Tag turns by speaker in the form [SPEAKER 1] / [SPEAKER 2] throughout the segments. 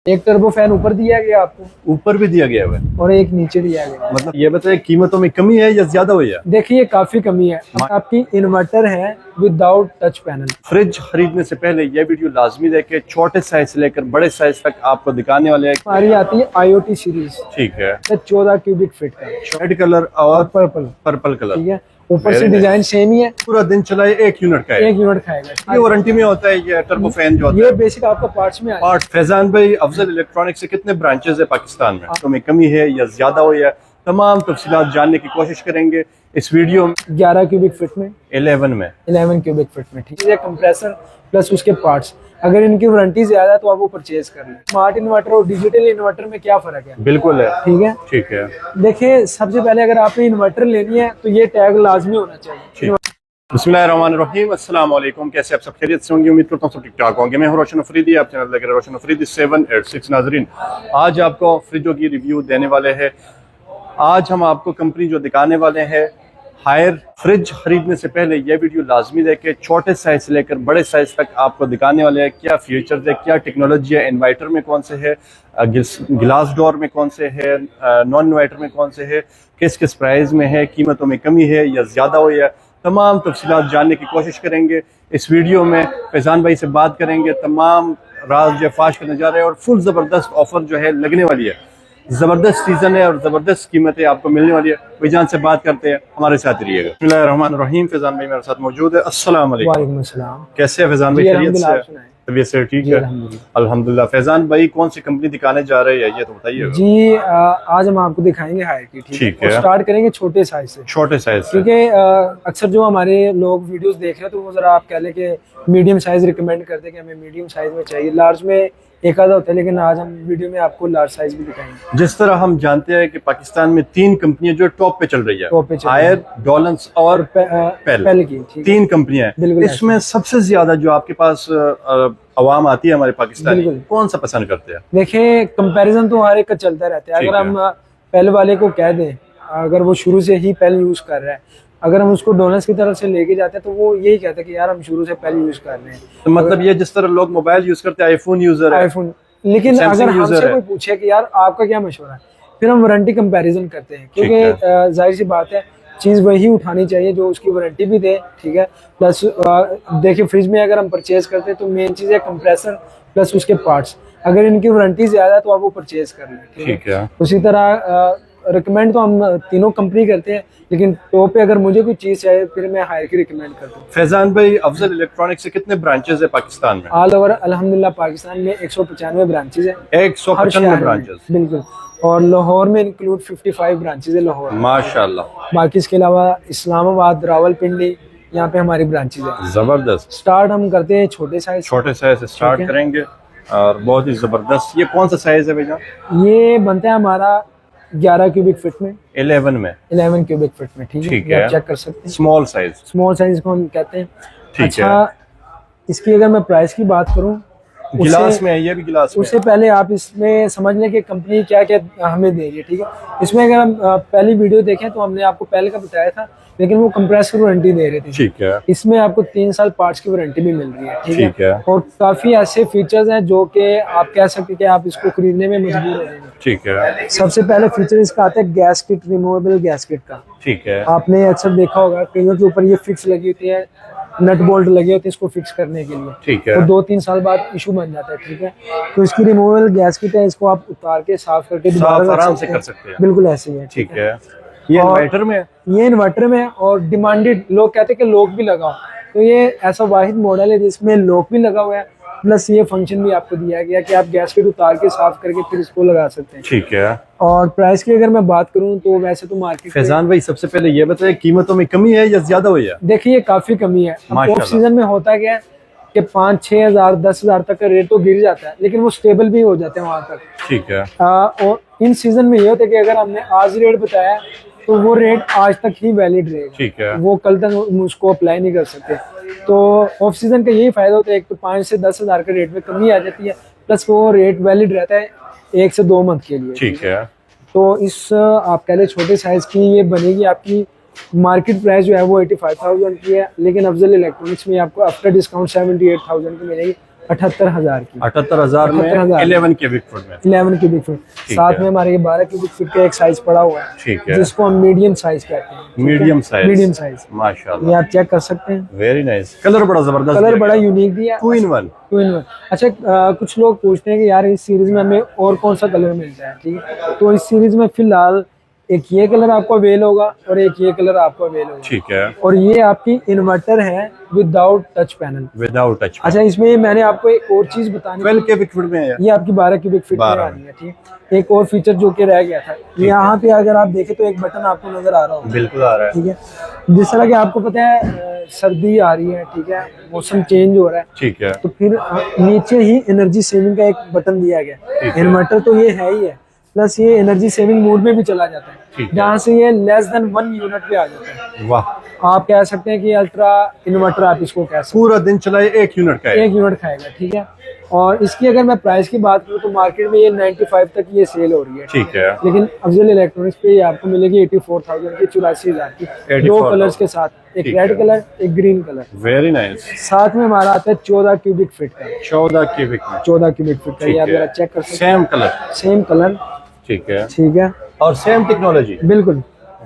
[SPEAKER 1] एक turbo fan ऊपर दिया गया आपको,
[SPEAKER 2] ऊपर भी दिया गया है
[SPEAKER 1] और एक नीचे दिया गया।
[SPEAKER 2] मतलब ये बताइए कीमतों में कमी है या ज्यादा हुई है?
[SPEAKER 1] देखिए काफी कमी है। आपकी इन्वर्टर है विदाउट टच पैनल।
[SPEAKER 2] फ्रिज खरीदने से पहले ये वीडियो लाजमी देखे, छोटे साइज से लेकर बड़े साइज तक आपको दिखाने वाले हैं।
[SPEAKER 1] हमारी आती है IoT सीरीज,
[SPEAKER 2] ठीक है,
[SPEAKER 1] 14 क्यूबिक फीट का,
[SPEAKER 2] रेड कलर और पर्पल कलर,
[SPEAKER 1] ठीक है। ऊपर से डिजाइन सेम ही है।
[SPEAKER 2] पूरा दिन चलाए 1 यूनिट का है।
[SPEAKER 1] 1 यूनिट खाएगा।
[SPEAKER 2] ये वारंटी में होता है ये टर्बो फैन जो होता है?
[SPEAKER 1] ये बेसिक आपका पार्ट्स में
[SPEAKER 2] पार्ट। फैजान भाई, अफजल इलेक्ट्रॉनिक्स से कितने ब्रांचेस है पाकिस्तान में? तो में कमी है या ज्यादा हुई है, तमाम तफसीलात जानने की कोशिश करेंगे इस वीडियो में।
[SPEAKER 1] 11 क्यूबिक फीट में,
[SPEAKER 2] 11
[SPEAKER 1] क्यूबिक फीट में, ठीक है। कंप्रेसर प्लस उसके पार्ट्स, अगर इनकी वारंटी ज्यादा है तो आप वो परचेज कर लें। स्मार्ट इन्वर्टर और डिजिटल इन्वर्टर में क्या फर्क है?
[SPEAKER 2] बिल्कुल है,
[SPEAKER 1] ठीक है,
[SPEAKER 2] ठीक है।
[SPEAKER 1] देखिए सबसे पहले अगर आपने इन्वर्टर लेनी है तो ये टैग लाजमी होना चाहिए।
[SPEAKER 2] बिस्मिल्लाहिर्रहमानिर्रहीम, अस्सलाम वालेकुम। कैसे आप सब खैरियत से होंगे? उम्मीद करता हूँ सब ठीक ठाक होंगे। मैं हूं रोशन अफरीदी, आप चैनल देख रहे हैं रोशन अफरीदी 786। नाजरीन, आज आपको फ्रिजों की रिव्यू देने वाले हैं। आज हम आपको कंपनी जो दिखाने वाले हैं हायर। फ्रिज खरीदने से पहले ये वीडियो लाजमी देखे, छोटे साइज से लेकर बड़े साइज तक आपको दिखाने वाले हैं क्या फीचर्स है, क्या टेक्नोलॉजी है, इन्वर्टर में कौन से है, ग्लास डोर में कौन से है, नॉन इन्वर्टर में कौन से है, किस किस प्राइस में है, कीमतों में कमी है या ज्यादा हुई है, तमाम तफसीलात जानने की कोशिश करेंगे इस वीडियो में। फैजान भाई से बात करेंगे, तमाम राज जो फाश करने जा रहे हैं और फुल जबरदस्त ऑफर जो है लगने वाली है। जबरदस्त सीजन है और जबरदस्त कीमतें आपको मिलने वाली है। भाईजान से बात करते हैं, हमारे साथ रहिएगा। बिस्मिल्लाहिर्रहमानिर्रहीम। फैजान भाई मेरे साथ मौजूद है। अस्सलाम वालेकुम। कैसे है फैजान भाई? खैरियत से? तबीयत से ठीक है? अल्हम्दुलिल्लाह। फैजान भाई कौन सी कंपनी दिखाने जा रहे हैं ये तो बताइए
[SPEAKER 1] जी। आज हम आपको दिखाएंगे हायर की, ठीक है। स्टार्ट करेंगे छोटे साइज से,
[SPEAKER 2] छोटे साइज से,
[SPEAKER 1] क्योंकि अक्सर जो हमारे लोग वीडियोस देख रहे हैं तो वो जरा आप कह लें कि मीडियम साइज रिकमेंड करते हैं कि हमें मीडियम साइज में चाहिए। लार्ज में एक आधा होता है, लेकिन आज हम वीडियो में आपको लार्ज साइज भी दिखाएंगे।
[SPEAKER 2] जिस तरह हम जानते हैं कि पाकिस्तान में 3 कंपनियां जो टॉप पे चल रही है, हायर, डोलंस और पेल की 3 कंपनियां हैं। इसमें सबसे ज्यादा जो आपके पास अवाम आती है हमारे पाकिस्तान, कौन सा पसंद करते हैं?
[SPEAKER 1] देखिए कंपैरिजन तो हर एक का चलता रहता है। अगर हम पेल वाले को कह दें, अगर वो शुरू से ही पेल यूज कर रहा है, अगर हम उसको डोनल्स की तरफ से लेके जाते हैं तो वो यही कहता है कि यार हम शुरू से पेल यूज कर रहे हैं।
[SPEAKER 2] तो मतलब ये जिस तरह लोग मोबाइल यूज करते हैं, आईफोन यूजर है,
[SPEAKER 1] आईफोन, लेकिन अगर हमसे कोई पूछे कि यार आपका क्या मशवरा है, फिर हम वारंटी कंपैरिजन करते हैं, क्योंकि जाहिर सी बात है चीज वही उठानी चाहिए जो उसकी वारंटी भी दे, ठीक है। प्लस देखिए फ्रिज में अगर हम परचेज करते हैं तो मेन चीज है कंप्रेसर प्लस उसके पार्ट्स। अगर इनकी वारंटी ज्यादा है तो आप वो परचेज कर लें, ठीक है। उसी तरह रिकमेंड तो हम तीनों कंपनी करते हैं, लेकिन टॉप पे अगर मुझे कोई चीज चाहिए फिर मैं हायर की रिकमेंड करता हूँ।
[SPEAKER 2] फैजान भाई, अफजल इलेक्ट्रॉनिक्स से कितने ब्रांचेस है पाकिस्तान में?
[SPEAKER 1] ऑल ओवर अल्हम्दुलिल्लाह पाकिस्तान में 195 ब्रांचेस है।
[SPEAKER 2] 195 ब्रांचेस,
[SPEAKER 1] बिल्कुल। और लाहौर में इंक्लूड 55 ब्रांचेस है लाहौर,
[SPEAKER 2] माशाल्लाह।
[SPEAKER 1] बाकी इसके अलावा इस्लामाबाद, रावलपिंडी, यहाँ पे हमारी ब्रांचेस है।
[SPEAKER 2] जबरदस्त।
[SPEAKER 1] स्टार्ट हम करते हैं छोटे साइज
[SPEAKER 2] से स्टार्ट करेंगे और बहुत ही जबरदस्त। ये कौन सा साइज है भैया?
[SPEAKER 1] ये बनता है हमारा 11 क्यूबिक फीट में,
[SPEAKER 2] 11
[SPEAKER 1] क्यूबिक फीट में, ठीक
[SPEAKER 2] है।
[SPEAKER 1] आप चेक कर सकते हैं।
[SPEAKER 2] स्मॉल साइज
[SPEAKER 1] को हम कहते हैं।
[SPEAKER 2] अच्छा,
[SPEAKER 1] इसकी अगर मैं प्राइस की बात करूं,
[SPEAKER 2] गिलास में है, ये भी गिलास में।
[SPEAKER 1] उससे पहले आप इसमें समझ लें कि कंपनी क्या क्या हमें दे रही है, ठीक है। इसमें अगर हम पहली वीडियो देखें तो हमने आपको पहले का बताया था, लेकिन वो कंप्रेसर वारंटी दे रहे थे,
[SPEAKER 2] ठीक है।
[SPEAKER 1] इसमें आपको 3 साल पार्ट्स की वारंटी भी मिल रही है, ठीक है। और काफी ऐसे फीचर्स हैं जो कि आप कह सकते हैं कि आप इसको खरीदने में मजबूर हो जाएंगे,
[SPEAKER 2] ठीक है।
[SPEAKER 1] सबसे पहले फीचर इसका आता है gas kit, removable gas kit का,
[SPEAKER 2] ठीक है।
[SPEAKER 1] आपने अक्सर देखा होगा कईयों के ऊपर ये फिक्स लगी होती है, नट बोल्ट लगे होते हैं इसको फिक्स करने के लिए,
[SPEAKER 2] ठीक है।
[SPEAKER 1] तो 2-3 साल बाद इशू बन जाता है, ठीक है। तो इसकी रिमूवेबल गैस किट है, इसको आप उतार के साफ करके दोबारा
[SPEAKER 2] आराम से कर सकते हैं,
[SPEAKER 1] बिल्कुल ऐसे ही है,
[SPEAKER 2] ठीक है। ये इन्वर्टर में है,
[SPEAKER 1] ये इन्वर्टर में है और डिमांडेड लोग कहते हैं कि लॉक भी लगाओ, तो ये ऐसा वाहिद मॉडल है जिसमें लॉक भी लगा हुआ है, प्लस ये फंक्शन भी आपको दिया गया कि आप गैस किट उतार के साफ करके फिर इसको लगा सकते हैं,
[SPEAKER 2] ठीक है।
[SPEAKER 1] और प्राइस की अगर मैं बात करूं तो वैसे तो मार्केट।
[SPEAKER 2] फैजान भाई सबसे पहले ये बताइए कीमतों में कमी है या ज्यादा हुई है?
[SPEAKER 1] देखिए काफी कमी है। ऑफ सीजन में होता क्या है कि 5-6 हजार 10 हजार तक का रेट तो गिर जाता है, लेकिन वो स्टेबल भी हो जाते हैं वहां तक,
[SPEAKER 2] ठीक है।
[SPEAKER 1] और इन सीजन में ये होता है कि अगर हमने आज रेट बताया तो वो रेट आज तक ही वैलिड रहेगा, ठीक है। वो कल तक उसको अप्लाई नहीं कर सकते। तो ऑफ सीजन का यही फायदा होता है, एक तो 5 से 10 हजार के रेट में कमी आ जाती है, प्लस वो रेट वैलिड रहता है 1 से 2 मंथ के लिए,
[SPEAKER 2] ठीक है।
[SPEAKER 1] तो इस आप कह लें छोटे साइज की ये बनेगी। आपकी मार्केट प्राइस जो है वो 85,000 की है, लेकिन अफजल इलेक्ट्रॉनिक्स में आपको आफ्टर डिस्काउंट 78,000 की मिलेगी, 78,000 की।
[SPEAKER 2] 78,000 में
[SPEAKER 1] 78,000
[SPEAKER 2] 11 क्यूबिक फुट में।
[SPEAKER 1] 11 क्यूबिक फीट। साथ में हमारे 12 क्यूबिक फीट का एक साइज पड़ा हुआ है,
[SPEAKER 2] ठीक है,
[SPEAKER 1] जिसको हम मीडियम साइज कहते हैं।
[SPEAKER 2] मीडियम साइज,
[SPEAKER 1] मीडियम साइज,
[SPEAKER 2] माशाल्लाह,
[SPEAKER 1] ये आप चेक कर सकते हैं।
[SPEAKER 2] Very nice. कलर बड़ा जबरदस्त,
[SPEAKER 1] कलर बड़ा यूनिक दिया है,
[SPEAKER 2] 2 in 1।
[SPEAKER 1] 2 in 1। अच्छा, कुछ लोग पूछते हैं कि यार इस सीरीज में हमें और कौन सा कलर मिलता है, ठीक है। तो इस सीरीज में फिलहाल एक ये कलर आपको अवेल होगा और एक ये कलर आपको अवेल होगा,
[SPEAKER 2] ठीक है।
[SPEAKER 1] और ये आपकी इन्वर्टर है without touch panel.
[SPEAKER 2] Without touch.
[SPEAKER 1] अच्छा, इसमें मैंने आपको एक और चीज बतानी
[SPEAKER 2] 12 क्यूबिक फुट में है
[SPEAKER 1] ये आपकी 12 क्यूबिक फीट में आ रही है, ठीक। एक और फीचर जो कि रह गया था, यहाँ पे अगर आप देखें तो एक बटन आपको नजर आ रहा होगा।
[SPEAKER 2] बिल्कुल आ रहा है,
[SPEAKER 1] ठीक है। जिस तरह की आपको पता है सर्दी आ रही है, ठीक है, मौसम चेंज हो रहा है,
[SPEAKER 2] ठीक है,
[SPEAKER 1] तो फिर नीचे ही एनर्जी सेविंग का एक बटन दिया गया। इन्वर्टर तो ये है ही है, प्लस ये एनर्जी सेविंग मोड में भी चला जाता है, जहाँ से ये लेस देन 1 यूनिट पे आ जाता है।
[SPEAKER 2] वाह,
[SPEAKER 1] आप कह सकते हैं कि अल्ट्रा इन्वर्टर आप इसको कह सकते
[SPEAKER 2] पूरा दिन चलाए 1 यूनिट का है।
[SPEAKER 1] 1 यूनिट खाएगा, ठीक है। और इसकी अगर मैं प्राइस की बात करूँ तो मार्केट में ये 95 तक ये सेल हो रही है,
[SPEAKER 2] ठीक है,
[SPEAKER 1] लेकिन अफजल इलेक्ट्रॉनिक्स पे ये आपको मिलेगी 84,000 की, 84,000 की, 2 कलर्स के साथ, एक रेड कलर, एक ग्रीन कलर।
[SPEAKER 2] Very nice.
[SPEAKER 1] साथ में हमारा आता है 14 क्यूबिक फीट का,
[SPEAKER 2] 14 क्यूबिक में,
[SPEAKER 1] 14 क्यूबिक फीट का, ये आप जरा चेक कर सकते
[SPEAKER 2] सेम कलर,
[SPEAKER 1] हैं। सेम कलर,
[SPEAKER 2] ठीक है,
[SPEAKER 1] ठीक है,
[SPEAKER 2] और सेम टेक्नोलॉजी।
[SPEAKER 1] बिल्कुल।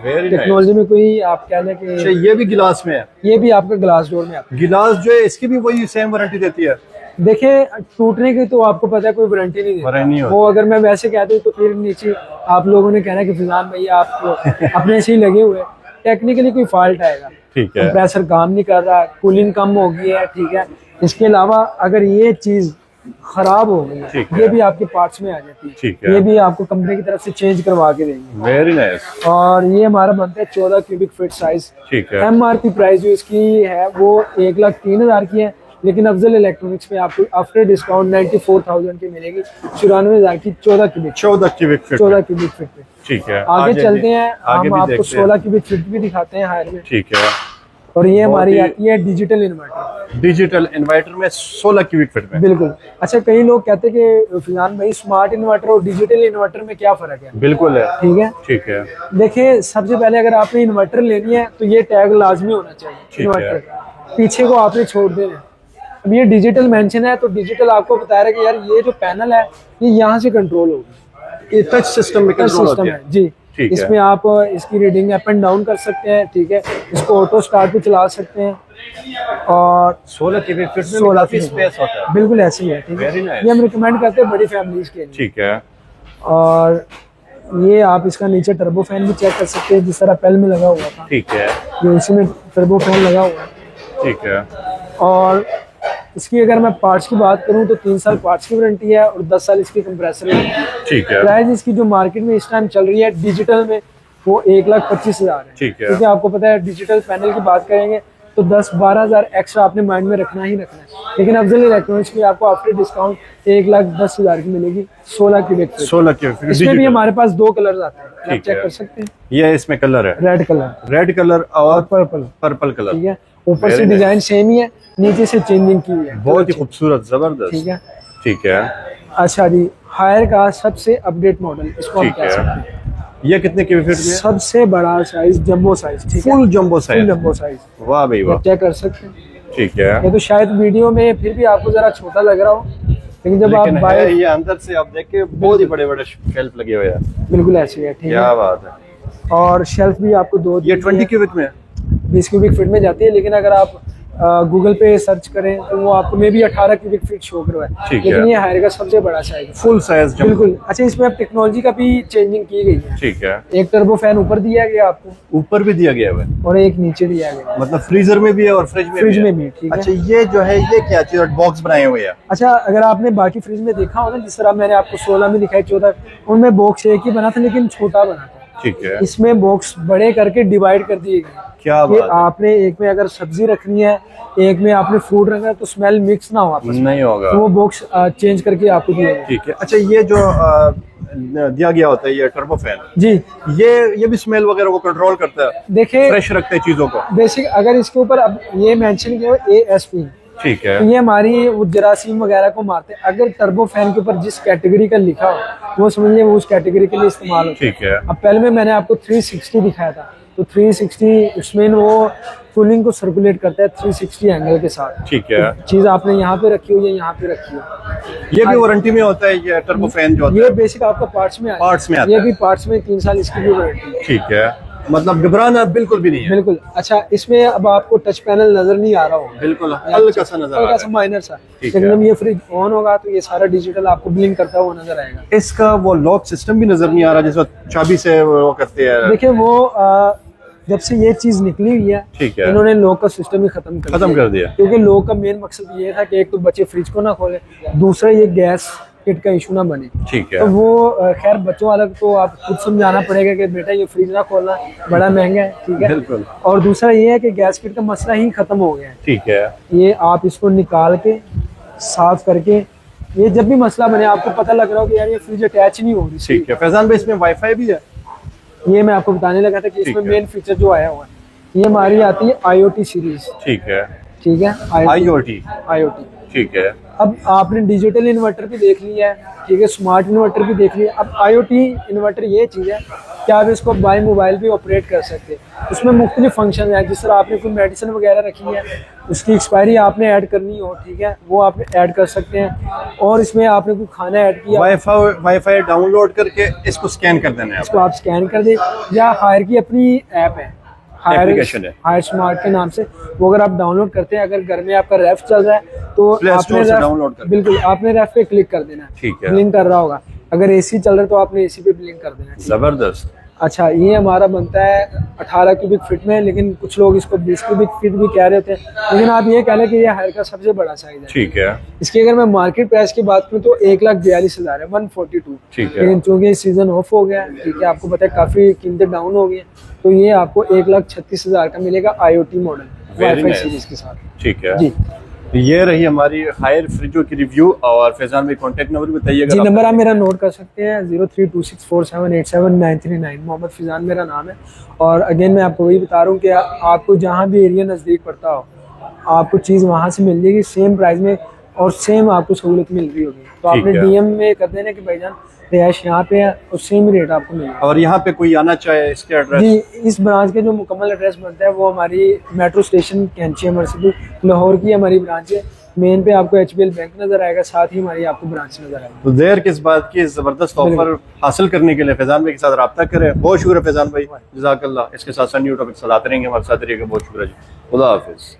[SPEAKER 2] वेरी
[SPEAKER 1] टेक्नोलॉजी में कोई आप कह लें कि
[SPEAKER 2] ये भी गिलास में है,
[SPEAKER 1] ये भी आपका ग्लास डोर में आता
[SPEAKER 2] गिलास जो है इसकी भी वही सेम वारंटी देती है।
[SPEAKER 1] है। देखिए, टूटने की तो आपको पता है कोई वारंटी नहीं
[SPEAKER 2] वारंटी नहीं
[SPEAKER 1] देता,
[SPEAKER 2] होती।
[SPEAKER 1] वो अगर मैं वैसे कहता हूँ तो फिर नीचे आप लोगों ने कहना कि फिजान भैया आप अपने से ही लगे हुए, टेक्निकली कोई फॉल्ट आएगा,
[SPEAKER 2] ठीक है,
[SPEAKER 1] कंप्रेसर काम नहीं कर रहा, कूलिंग कम हो गई है, ठीक है। इसके अलावा अगर ये चीज खराब हो गई है, ये भी आपके पार्ट्स में आ जाती है,
[SPEAKER 2] ठीक है,
[SPEAKER 1] ये भी आपको कंपनी की तरफ से चेंज करवा के देंगे।
[SPEAKER 2] Very nice.
[SPEAKER 1] और ये हमारा बनता है 14 क्यूबिक फीट साइज।
[SPEAKER 2] ठीक है,
[SPEAKER 1] MRP प्राइस जो इसकी है वो 1,03,000 की है, लेकिन अफजल इलेक्ट्रॉनिक्स में आपको आफ्टर डिस्काउंट 94,000 की मिलेगी, 94,000 की 14 cubic
[SPEAKER 2] 14 cubic feet,
[SPEAKER 1] 14 cubic feet पे।
[SPEAKER 2] ठीक है।
[SPEAKER 1] आगे चलते हैं,
[SPEAKER 2] आगे
[SPEAKER 1] हम
[SPEAKER 2] भी
[SPEAKER 1] आपको
[SPEAKER 2] देखते हैं।
[SPEAKER 1] 16 क्यूबिक फीट भी दिखाते हैं हायर में,
[SPEAKER 2] ठीक है।
[SPEAKER 1] और ये हमारी
[SPEAKER 2] बहुत ही-
[SPEAKER 1] आती है डिजिटल इन्वर्टर।
[SPEAKER 2] डिजिटल इन्वर्टर में 16 क्यूबिक फीट में,
[SPEAKER 1] बिल्कुल। अच्छा, कई लोग कहते हैं कि फिजान भाई स्मार्ट इन्वर्टर और डिजिटल इन्वर्टर में क्या फर्क है?
[SPEAKER 2] बिल्कुल है,
[SPEAKER 1] ठीक है,
[SPEAKER 2] ठीक है,
[SPEAKER 1] देखिए, सबसे पहले अगर आपने इन्वर्टर लेनी है तो ये टैग लाजमी होना चाहिए
[SPEAKER 2] ठीक
[SPEAKER 1] इन्वर्टर
[SPEAKER 2] है।
[SPEAKER 1] का, पीछे को आपने छोड़ देना है। अब ये डिजिटल मेंशन है तो डिजिटल आपको बता रहा है कि यार ये जो पैनल है ये यहाँ से कंट्रोल होगी,
[SPEAKER 2] ये टच सिस्टम में कंट्रोल
[SPEAKER 1] सिस्टम
[SPEAKER 2] होती
[SPEAKER 1] है
[SPEAKER 2] है।
[SPEAKER 1] जी।
[SPEAKER 2] ठीक है।
[SPEAKER 1] इसमें आप इसकी रीडिंग अप एंड डाउन कर सकते हैं, ठीक है, इसको ऑटो स्टार्ट भी चला सकते हैं, और
[SPEAKER 2] 16 क्यूबिक फीट में
[SPEAKER 1] 16
[SPEAKER 2] काफी स्पेस होता है।
[SPEAKER 1] बिल्कुल ऐसे ही है, ठीक
[SPEAKER 2] Very
[SPEAKER 1] है।
[SPEAKER 2] nice.
[SPEAKER 1] ये हम रिकमेंड करते हैं बड़ी फैमिलीज के लिए।
[SPEAKER 2] ठीक है,
[SPEAKER 1] और ये आप इसका नीचे टर्बो फैन भी चेक कर सकते हैं, जिस तरह पहले में लगा हुआ था,
[SPEAKER 2] ठीक है,
[SPEAKER 1] ये इसी में टर्बो फैन लगा हुआ है।
[SPEAKER 2] ठीक है,
[SPEAKER 1] और इसकी अगर मैं पार्ट्स की बात करूं तो 3 साल पार्ट्स की वारंटी है और 10 साल इसकी कंप्रेसर वारंटी है।
[SPEAKER 2] ठीक है,
[SPEAKER 1] प्राइस इसकी जो मार्केट में इस टाइम चल रही है डिजिटल में वो 1,25,000 है।
[SPEAKER 2] ठीक है।
[SPEAKER 1] क्योंकि आपको पता है डिजिटल पैनल की बात करेंगे तो 10-12,000 एक्स्ट्रा आपने माइंड में रखना ही रखना है, लेकिन अफजल इलेक्ट्रॉनिक्स में आपको आफ्टर डिस्काउंट 1,10,000 की मिलेगी, 16 क्यूबिक फीट।
[SPEAKER 2] 16 क्यूबिक फीट
[SPEAKER 1] इसमें भी
[SPEAKER 2] डिजिटल।
[SPEAKER 1] हमारे पास 2 कलर्स आते हैं, आप
[SPEAKER 2] ठीक
[SPEAKER 1] चेक
[SPEAKER 2] है।
[SPEAKER 1] कर सकते हैं।
[SPEAKER 2] ये इसमें कलर है,
[SPEAKER 1] रेड कलर,
[SPEAKER 2] रेड कलर और
[SPEAKER 1] पर्पल,
[SPEAKER 2] पर्पल कलर,
[SPEAKER 1] ठीक है। ऊपर
[SPEAKER 2] Very
[SPEAKER 1] से
[SPEAKER 2] nice.
[SPEAKER 1] डिजाइन सेम ही है, नीचे से चेंजिंग की हुई है,
[SPEAKER 2] बहुत ही खूबसूरत, जबरदस्त।
[SPEAKER 1] ठीक है।
[SPEAKER 2] ठीक है,
[SPEAKER 1] अच्छा जी, हायर का सबसे अपडेट मॉडल इसको हम
[SPEAKER 2] ठीक
[SPEAKER 1] कह
[SPEAKER 2] है।
[SPEAKER 1] सकते हैं।
[SPEAKER 2] ये कितने क्यूबिक फीट में है?
[SPEAKER 1] सबसे बड़ा साइज जंबो साइज, ठीक है,
[SPEAKER 2] full jumbo
[SPEAKER 1] full
[SPEAKER 2] size.
[SPEAKER 1] Jumbo size,
[SPEAKER 2] वाह भाई वाह,
[SPEAKER 1] चेक कर सकते हैं।
[SPEAKER 2] ठीक है।
[SPEAKER 1] ये तो शायद वीडियो में फिर भी आपको जरा छोटा लग रहा हो, लेकिन जब आप
[SPEAKER 2] लेकिन
[SPEAKER 1] बाय
[SPEAKER 2] है, ये अंदर से आप देखिए बहुत ही बड़े बड़े शेल्फ लगे हुए हैं।
[SPEAKER 1] बिल्कुल ऐसे ही है, ठीक
[SPEAKER 2] क्या
[SPEAKER 1] है।
[SPEAKER 2] बात है।
[SPEAKER 1] और शेल्फ भी आपको 2
[SPEAKER 2] ये 20 क्यूबिक में है?
[SPEAKER 1] 20 क्यूबिक फीट में जाती है, लेकिन अगर आप गूगल पे सर्च करें तो वो आपको में भी 18 क्यूबिक फीट शो करवा है,
[SPEAKER 2] ठीक
[SPEAKER 1] लेकिन
[SPEAKER 2] है।
[SPEAKER 1] ये हायर का सबसे बड़ा साइज है,
[SPEAKER 2] फुल साइज जंबो।
[SPEAKER 1] बिल्कुल। अच्छा, इसमें अब टेक्नोलॉजी का भी चेंजिंग की गई है,
[SPEAKER 2] ठीक है,
[SPEAKER 1] एक टर्बो फैन ऊपर दिया गया आपको
[SPEAKER 2] ऊपर भी दिया गया है,
[SPEAKER 1] और एक नीचे दिया गया,
[SPEAKER 2] मतलब फ्रीजर में भी है और फ्रिज में
[SPEAKER 1] फ्रिज
[SPEAKER 2] भी
[SPEAKER 1] में
[SPEAKER 2] है।
[SPEAKER 1] भी, ठीक है।
[SPEAKER 2] अच्छा, ये जो है ये क्या चीज बॉक्स बनाए हुए हैं?
[SPEAKER 1] अच्छा, अगर आपने बाकी फ्रिज में देखा हो ना, जिस तरह मैंने आपको 16 में दिखाई, 14, उनमें बॉक्स एक ही बना था लेकिन छोटा बना था,
[SPEAKER 2] ठीक है,
[SPEAKER 1] इसमें बॉक्स बड़े करके डिवाइड कर दिए गए।
[SPEAKER 2] क्या
[SPEAKER 1] कि
[SPEAKER 2] बात है।
[SPEAKER 1] आपने एक में अगर सब्जी रखनी है, एक में आपने फ्रूट रखना है, तो स्मेल मिक्स ना हो आपस में,
[SPEAKER 2] नहीं होगा,
[SPEAKER 1] तो वो बॉक्स चेंज करके आपको दिया गया।
[SPEAKER 2] ठीक है। अच्छा, ये जो दिया गया होता है ये टर्बो फैन,
[SPEAKER 1] जी,
[SPEAKER 2] ये भी स्मेल वगैरह को कंट्रोल करता है,
[SPEAKER 1] देखिए
[SPEAKER 2] फ्रेश रखते हैं चीजों को।
[SPEAKER 1] बेसिक अगर इसके ऊपर अब ये मेंशन किया हो ASP,
[SPEAKER 2] ठीक है।
[SPEAKER 1] तो ये हमारी वो जरासीम वगैरह को मारते हैं। अगर टर्बो फैन के ऊपर जिस कैटेगरी का लिखा हो वो समझिए वो उस कैटेगरी के लिए इस्तेमाल होता है।
[SPEAKER 2] ठीक है।
[SPEAKER 1] अब पहले में मैंने आपको 360 दिखाया था, तो 360 उसमें वो कूलिंग को सर्कुलेट करता है 360 एंगल के साथ।
[SPEAKER 2] ठीक है।
[SPEAKER 1] चीज आपने यहाँ पे रखी हुई है, यहाँ पे रखी है।
[SPEAKER 2] ये भी वारंटी में होता है, ये टर्बो फैन जो होता
[SPEAKER 1] ये
[SPEAKER 2] है
[SPEAKER 1] बेसिक आपका पार्ट्स में
[SPEAKER 2] पार्ट्स में आता
[SPEAKER 1] ये
[SPEAKER 2] है।
[SPEAKER 1] भी पार्ट्स में 3 साल इसकी भी वारंटी है।
[SPEAKER 2] ठीक है, मतलब घबराना बिल्कुल भी नहीं है।
[SPEAKER 1] बिल्कुल। अच्छा, इसमें अब आपको टच पैनल नजर नहीं आ रहा होगा,
[SPEAKER 2] बिल्कुल हल्का सा नजर आ रहा
[SPEAKER 1] हल्का सा
[SPEAKER 2] है।
[SPEAKER 1] माइनर सा,
[SPEAKER 2] ठीक
[SPEAKER 1] लेकिन
[SPEAKER 2] है।
[SPEAKER 1] जब ये फ्रिज ऑन होगा तो ये सारा डिजिटल आपको ब्लिंक करता हुआ नजर आएगा।
[SPEAKER 2] इसका वो लॉक सिस्टम भी नजर नहीं आ रहा जिसको चाबी से वो करते हैं।
[SPEAKER 1] देखिए वो जब से ये चीज निकली हुई है,
[SPEAKER 2] ठीक है।
[SPEAKER 1] इन्होंने लॉक का सिस्टम ही खत्म कर दिया। क्योंकि लॉक का मेन मकसद ये था कि एक तो बच्चे फ्रिज को ना खोले, दूसरा ये गैस किट का इशू ना बने।
[SPEAKER 2] ठीक है।
[SPEAKER 1] तो वो खैर बच्चों वाला तो आप खुद समझाना पड़ेगा कि बेटा ये फ्रिज ना खोलना, बड़ा महंगा है। ठीक है।
[SPEAKER 2] बिल्कुल।
[SPEAKER 1] और दूसरा ये है कि गैस किट का मसला ही खत्म हो गया है।
[SPEAKER 2] ठीक है।
[SPEAKER 1] ये आप इसको निकाल के साफ करके, ये जब भी मसला बने आपको पता लग रहा हो कि यार ये फ्रिज अटैच नहीं हो रही।
[SPEAKER 2] ठीक है। फैजान भाई इसमें वाईफाई भी है?
[SPEAKER 1] ये मैं आपको बताने लगा था कि इसमें
[SPEAKER 2] ठीक है।
[SPEAKER 1] मेन फीचर जो आया हुआ है, ये हमारी आती है IoT सीरीज।
[SPEAKER 2] ठीक है।
[SPEAKER 1] ठीक है।
[SPEAKER 2] IoT। ठीक है।
[SPEAKER 1] अब आपने डिजिटल इन्वर्टर भी देख लिया है, ठीक है, स्मार्ट इन्वर्टर भी देख लिया। अब IoT इन्वर्टर ये चीज़ है कि आप इसको बाय मोबाइल भी ऑपरेट कर सकते हैं। उसमें मुख्तलिफ फंक्शन है, जिस तरह आपने कोई मेडिसिन वगैरह रखी है, उसकी एक्सपायरी आपने ऐड करनी हो, ठीक है, वो आप ऐड कर सकते हैं। और इसमें आपने कोई खाना ऐड किया,
[SPEAKER 2] वाईफाई डाउनलोड करके इसको स्कैन कर देना है।
[SPEAKER 1] इसको आप स्कैन कर दें। या हायर की अपनी ऐप है,
[SPEAKER 2] एप्लीकेशन है
[SPEAKER 1] हायर स्मार्ट के नाम से, वो अगर आप डाउनलोड करते हैं, अगर घर में आपका रेफ चल रहा है तो
[SPEAKER 2] प्ले स्टोर से डाउनलोड कर,
[SPEAKER 1] बिल्कुल आपने रेफ पे क्लिक कर देना है।
[SPEAKER 2] ठीक है।
[SPEAKER 1] ब्लिंक कर रहा होगा। अगर AC चल रहा है तो आपने AC पे ब्लिंक कर देना है।
[SPEAKER 2] जबरदस्त।
[SPEAKER 1] अच्छा, ये हमारा बनता है 18 क्यूबिक फीट में, लेकिन कुछ लोग इसको 20 क्यूबिक फीट भी कह रहे थे, लेकिन आप ये कह लें कि ये हायर का सबसे बड़ा साइज है।
[SPEAKER 2] ठीक है।
[SPEAKER 1] इसकी अगर मैं मार्केट प्राइस की बात करूँ तो 1,42,000 है, 142।
[SPEAKER 2] ठीक है।
[SPEAKER 1] लेकिन चूंकि सीजन ऑफ हो गया है, ठीक है, आपको पता है काफी कीमतें डाउन हो गई हैं, तो ये आपको 1,36,000 का मिलेगा IoT मॉडल वाईफाई सीरीज के साथ।
[SPEAKER 2] ठीक है
[SPEAKER 1] जी।
[SPEAKER 2] ये रही हमारी हायर फ्रिजों की रिव्यू। और फैजान भाई कॉन्टेक्ट नंबर बताइएगा।
[SPEAKER 1] जी, नंबर आप मेरा नोट कर सकते हैं 03264787 मोहम्मद फिजान मेरा नाम है। और अगेन मैं आपको वही बता रहा हूँ कि आपको जहाँ भी एरिया नज़दीक पड़ता हो, आपको चीज़ वहाँ से मिल जाएगी सेम प्राइस में, और सेम आपको सहूलत मिल रही होगी। तो आपने DM में कर देना कि भाईजान रिहाइश यहाँ पे है, और सेम रेट आपको मिलेगा।
[SPEAKER 2] और यहाँ पे कोई आना चाहे इसके एड्रेस?
[SPEAKER 1] जी, इस ब्रांच के जो मुकम्मल एड्रेस बनता है वो हमारी मेट्रो स्टेशन कैंची अमरसिटी लाहौर की हमारी ब्रांच है। मेन पे आपको HBL बैंक नजर आएगा, साथ ही हमारी आपको ब्रांच नजर आएगी।
[SPEAKER 2] तो देर किस बात की, जबरदस्त ऑफर हासिल करने के लिए फैजान भाई के साथ रब्ता करें। बहुत शुक्रिया फैजान भाई, जज़ाकल्लाह। इसके साथ न्यू टॉपिक चलाते रहेंगे, हमारे साथ रहिएगा। बहुत शुक्रिया जी, खुदा हाफिज।